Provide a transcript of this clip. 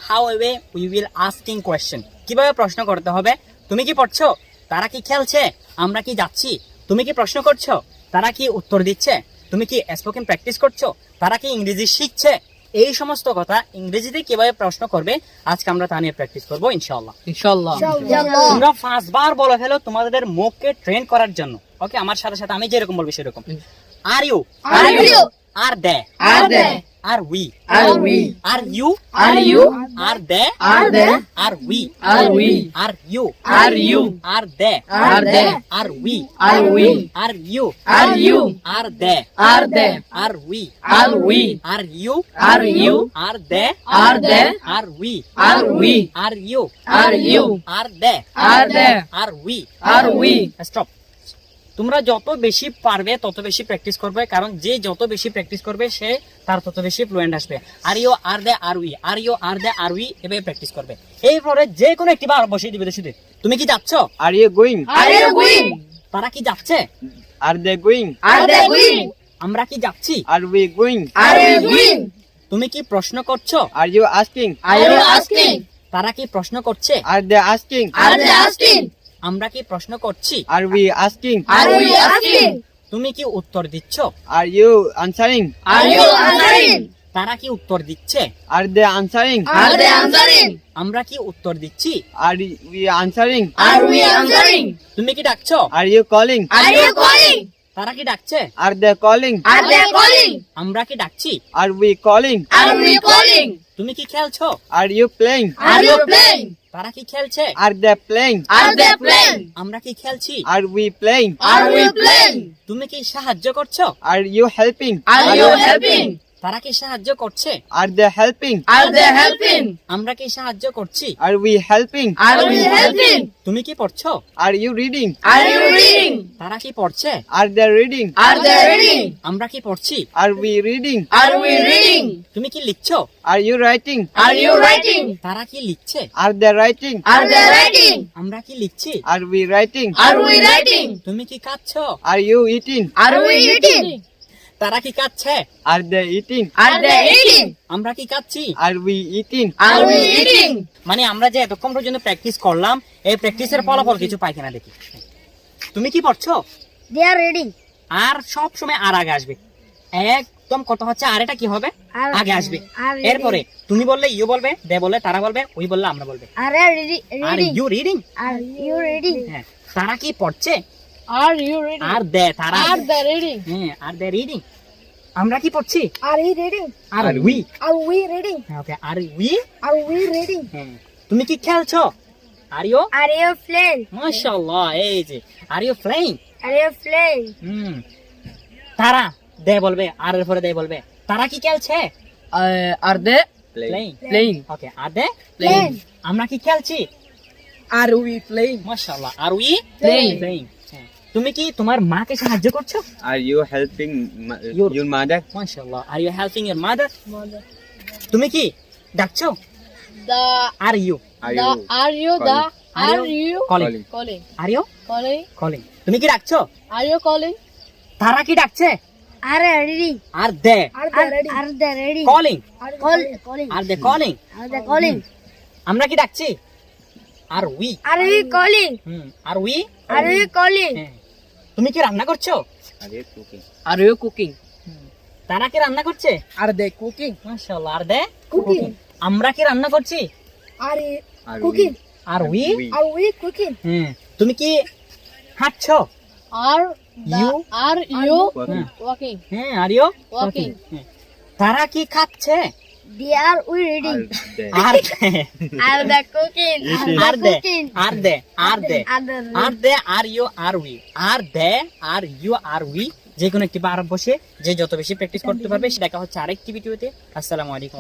how we will asking question, কিভাবে প্রশ্ন করতে হবে। তুমি কি পড়ছো, তারা কি খেলছে, আমরা কি যাচ্ছি, তুমি কি প্রশ্ন করছো, তারা কি উত্তর দিচ্ছে, তুমি কি স্পোকেন প্র্যাকটিস করছো, তারা কি ইংরেজি শিখছে। এই সমস্ত কথা ইংরেজিতে কিভাবে প্রশ্ন করবে আজকে আমরা তা নিয়ে প্র্যাকটিস করবো ইনশাআল্লাহ। তোমরা 5 বার বলে ফেলো তোমাদের মুখকে ট্রেন করার জন্য। ওকে, আমার সাথে সাথে আমি যেরকম বলবো সেরকম। Are you, are they, are we, are you, are they, are we, are you, are they, are we, are you, are they, are we, are you, are they, are we, are you, are they, are we. Stop. তোমরা যত বেশি পারবে তত বেশি practice করবে, কারণ যে যত বেশি প্র্যাকটিস করবে সে তার তত বেশি ফ্লুয়েন্ট আসবে। Are you, are they, are we, are you, are they, are we এভাবে প্র্যাকটিস করবে। এরপরে যে কোনো একটি বার বসিয়ে দিবে শুধু। তুমি কি যাচ্ছ, আর ইউ গোইং, তারা কি যাচ্ছে, আর দে গোইং, আমরা কি যাচ্ছি, আর উই গোইং, তুমি কি প্রশ্ন করছো, আর ইউ আস্কিং, তারা কি প্রশ্ন করছে, আর দে আস্কিং, আমরা কি প্রশ্ন করছি, আর উই আস্কিং, তুমি কি উত্তর দিচ্ছ, আর ইউ আনসারিং, তারা কি উত্তর দিচ্ছে, আর দে আনসারিং, আমরা কি উত্তর দিচ্ছি, আর উই আনসারিং, তুমি কি ডাকছো, আর ইউ কলিং, তারা কি ডাকছে, আর দে কলিং, আমরা কি ডাকছি, আর উই কলিং, তুমি কি খেলছো, আর ইউ প্লেইং, তারা কি খেলছে, আর দে প্লেইং, আমরা কি খেলছি, আর উই প্লেইং, তুমি কি সাহায্য করছো, আর ইউ হেল্পিং, তারা কি সাহায্য করছে, আর দে হেল্পিং, আমরা কি সাহায্য করছি, আর উই হেল্পিং, তুমি কি পড়ছো, আর ইউ রিডিং, তারা কি পড়ছে, আর দে রিডিং, আমরা কি পড়ছি, আর উই রিডিং, তুমি কি লিখছো, আর ইউ রাইটিং, তারা কি লিখছে, আর দে রাইটিং, আমরা কি লিখছি, আর উই রাইটিং, তুমি কি খাচ্ছো, আর ইউ ইটিং, তারা কি খাচ্ছে, আর দে ইটিং, আমরা কি খাচ্ছি, আর উই ইটিং। মানে আমরা যে এতক্ষণ পর্যন্ত প্র্যাকটিস করলাম এই প্র্যাকটিসের ফলাফল কিছু পাই কিনা দেখি। তুমি কি পড়ছো, আর সব সময় আর আগে আসবে, একদম কথা হচ্ছে আর এটা কি হবে আগে আসবে। এরপরে তুমি বললে ইউ বলবে, দে বললে তারা বলবে, উই বললে আমরা বলবে। আর ইউ রিডিং, হ্যাঁ, তারা কি পড়ছে, আর দে, তারা হ্যাঁ, আর দে রিডিং, আমরা কি পড়ছি, আর উই, ওকে, আর উই, হ্যাঁ, তুমি কি খেলছো, আর ইউ মাশাআল্লাহ, এই যে আর ইউ প্লেইং, তারা দে বলবে, আর এর পরে দে বলবে, তারা কি খেলছে, আর দে প্লেইং, ওকে, আর দে প্লেইং, আমরা কি খেলছি, আর উই প্লেইং, মাশাআল্লাহ, আর উই Playing. প্লেইং। তুমি কি তোমার মাকে সাহায্য করছো, are you helping your mother, মাশাআল্লাহ, are you helping your mother. তুমি কি ডাকছো, are you calling, are you calling, তুমি কি ডাকছো, তারা কি ডাকছে, আর দে কলিং, আর দে কলিং, আমরা কি ডাকছি, আর উই, আর উই, হ্যাঁ। তুমি কি রান্না করছো, আর ইউ কুকিং, তারা কি রান্না করছে, আর দে কুকিং, মাশাআল্লাহ, আর দে কুকিং, আমরা কি রান্না করছি, আর উই, হ্যাঁ। তুমি কি হাঁটছো, ইউ, হ্যাঁ, আর ইউ ওয়াকিং, তারা কি খাচ্ছে, are they, are they, are you, are we, are they, are you, are we, যে কোনো একটি বার বসে যে যত বেশি প্র্যাকটিস করতে পারবে। দেখা হচ্ছে আরেকটি ভিডিওতে। আসসালামু আলাইকুম।